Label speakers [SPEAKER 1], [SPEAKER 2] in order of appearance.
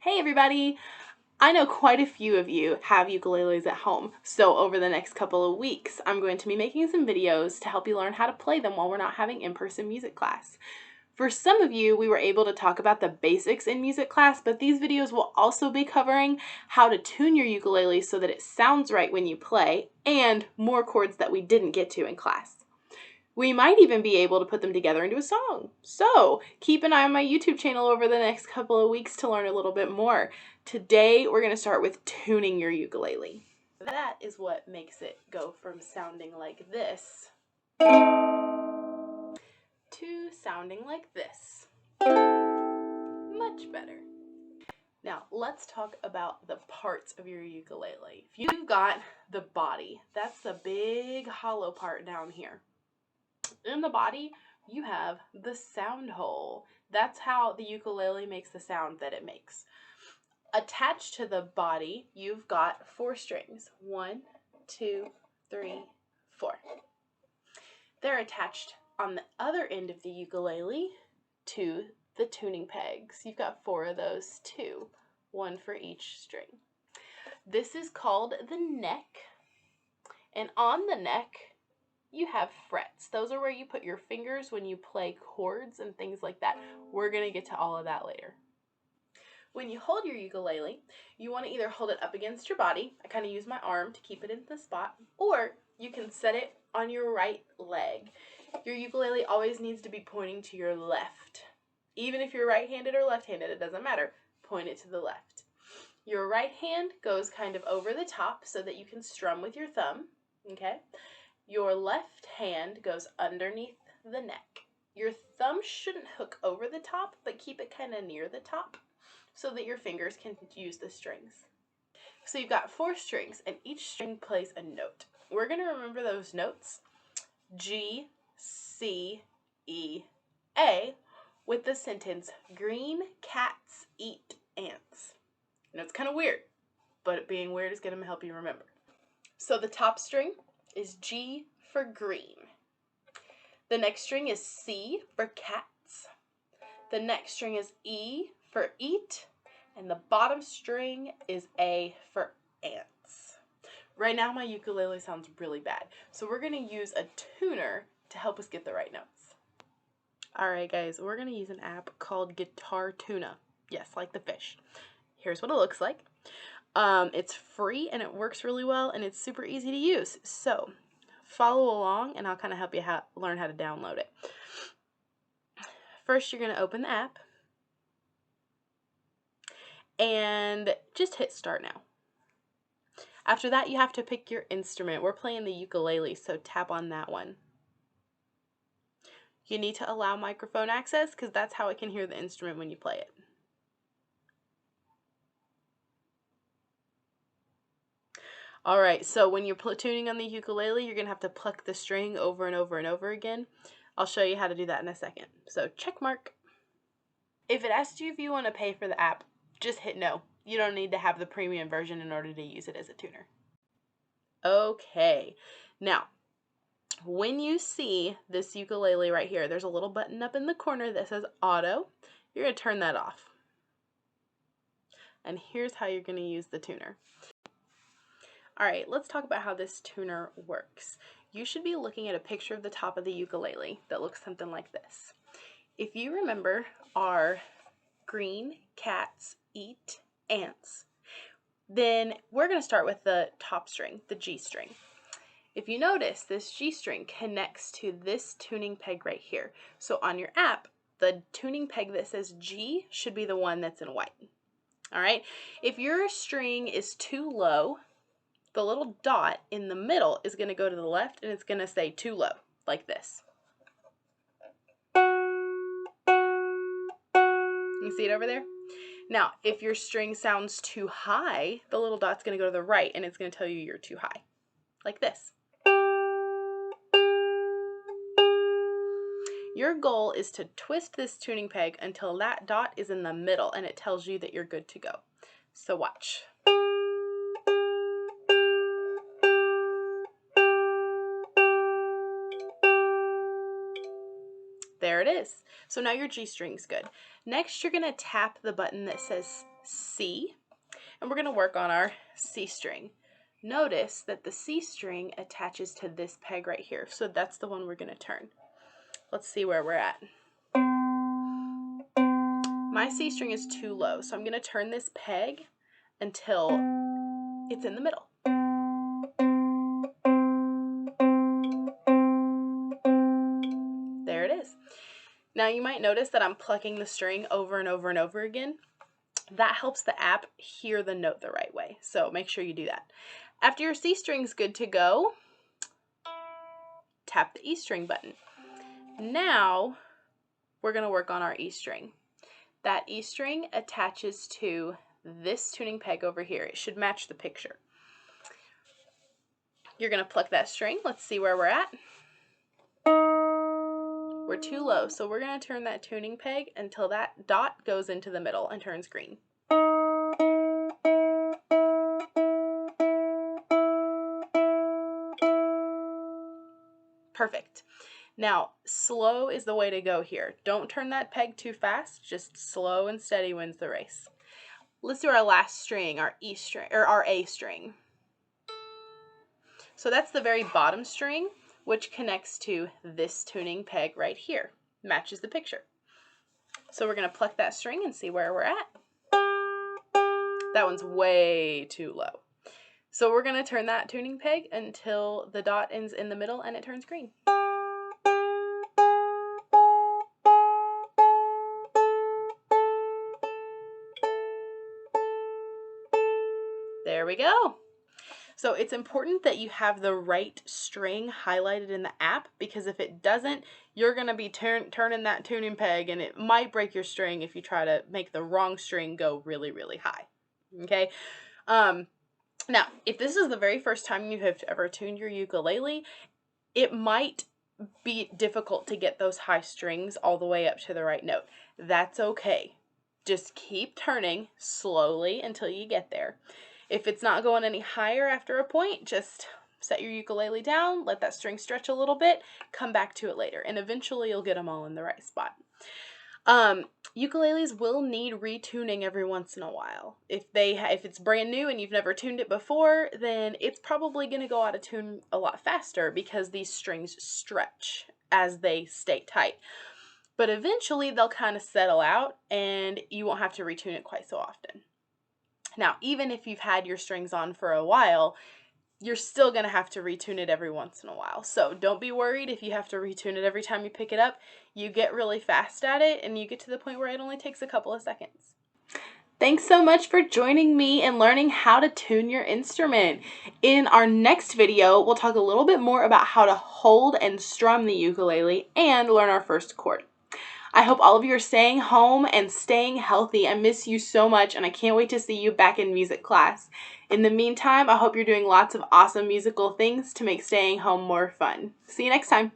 [SPEAKER 1] Hey everybody! I know quite a few of you have ukuleles at home, so over the next couple of weeks I'm going to be making some videos to help you learn how to play them while we're not having in-person music class. For some of you, we were able to talk about the basics in music class, but these videos will also be covering how to tune your ukulele so that it sounds right when you play, and more chords that we didn't get to in class. We might even be able to put them together into a song. So keep an eye on my YouTube channel over the next couple of weeks to learn a little bit more. Today, we're going to start with tuning your ukulele. That is what makes it go from sounding like this to sounding like this. Much better. Now, let's talk about the parts of your ukulele. If you've got the body, that's the big hollow part down here. In the body, you have the sound hole. That's how the ukulele makes the sound that it makes. Attached to the body, you've got 4 strings. 1, 2, 3, 4. They're attached on the other end of the ukulele to the tuning pegs. You've got 4 of those too, 1 for each string. This is called the neck, and on the neck, you have frets. Those are where you put your fingers when you play chords and things like that. We're going to get to all of that later. When you hold your ukulele, you want to either hold it up against your body. I kind of use my arm to keep it in the spot, or you can set it on your right leg. Your ukulele always needs to be pointing to your left. Even if you're right-handed or left-handed, it doesn't matter. Point it to the left. Your right hand goes kind of over the top so that you can strum with your thumb, okay? Your left hand goes underneath the neck. Your thumb shouldn't hook over the top, but keep it kind of near the top so that your fingers can use the strings. So you've got 4 strings, and each string plays a note. We're going to remember those notes, G, C, E, A, with the sentence, green cats eat ants. Now it's kind of weird, but being weird is going to help you remember. So the top string is G for green. The next string is C for cats. The next string is E for eat. And the bottom string is A for ants. Right now my ukulele sounds really bad, so we're going to use a tuner to help us get the right notes. Alright guys, we're going to use an app called Guitar Tuna. Yes, like the fish. Here's what it looks like. It's free and it works really well and it's super easy to use. So follow along and I'll kind of help you learn how to download it. First, you're going to open the app and just hit start now. After that, you have to pick your instrument. We're playing the ukulele, so tap on that one. You need to allow microphone access because that's how it can hear the instrument when you play it. Alright, so when you're tuning on the ukulele, you're going to have to pluck the string over and over and over again. I'll show you how to do that in a second. So check mark. If it asks you if you want to pay for the app, just hit no. You don't need to have the premium version in order to use it as a tuner. Okay, now when you see this ukulele right here, there's a little button up in the corner that says auto. You're going to turn that off. And here's how you're going to use the tuner. Alright, let's talk about how this tuner works. You should be looking at a picture of the top of the ukulele that looks something like this. If you remember our green cats eat ants, then we're going to start with the top string, the G string. If you notice, this G string connects to this tuning peg right here. So on your app, the tuning peg that says G should be the one that's in white. Alright, if your string is too low, the little dot in the middle is going to go to the left and it's going to say too low, like this. You see it over there? Now, if your string sounds too high, the little dot's going to go to the right and it's going to tell you you're too high, like this. Your goal is to twist this tuning peg until that dot is in the middle and it tells you that you're good to go. So watch. There it is. So now your G string's good. Next, you're going to tap the button that says C, and we're going to work on our C string. Notice that the C string attaches to this peg right here, so that's the one we're going to turn. Let's see where we're at. My C string is too low, so I'm going to turn this peg until it's in the middle. There it is. Now you might notice that I'm plucking the string over and over and over again. That helps the app hear the note the right way, so make sure you do that. After your C string's good to go, tap the E string button. Now we're going to work on our E string. That E string attaches to this tuning peg over here. It should match the picture. You're going to pluck that string. Let's see where we're at. We're too low, so we're going to turn that tuning peg until that dot goes into the middle and turns green. Perfect. Now, slow is the way to go here. Don't turn that peg too fast, just slow and steady wins the race. Let's do our last string, our E string, or our A string. So that's the very bottom string, which connects to this tuning peg right here. Matches the picture. So we're going to pluck that string and see where we're at. That one's way too low. So we're going to turn that tuning peg until the dot ends in the middle and it turns green. There we go. So it's important that you have the right string highlighted in the app, because if it doesn't, you're going to be turning that tuning peg and it might break your string if you try to make the wrong string go really, really high. Okay? Now, if this is the very first time you have ever tuned your ukulele, it might be difficult to get those high strings all the way up to the right note. That's okay. Just keep turning slowly until you get there. If it's not going any higher after a point, just set your ukulele down, let that string stretch a little bit, come back to it later, and eventually you'll get them all in the right spot. Ukuleles will need retuning every once in a while. If it's brand new and you've never tuned it before, then it's probably going to go out of tune a lot faster because these strings stretch as they stay tight. But eventually they'll kind of settle out and you won't have to retune it quite so often. Now, even if you've had your strings on for a while, you're still going to have to retune it every once in a while. So don't be worried if you have to retune it every time you pick it up. You get really fast at it and you get to the point where it only takes a couple of seconds. Thanks so much for joining me and learning how to tune your instrument. In our next video, we'll talk a little bit more about how to hold and strum the ukulele and learn our first chord. I hope all of you are staying home and staying healthy. I miss you so much and I can't wait to see you back in music class. In the meantime, I hope you're doing lots of awesome musical things to make staying home more fun. See you next time.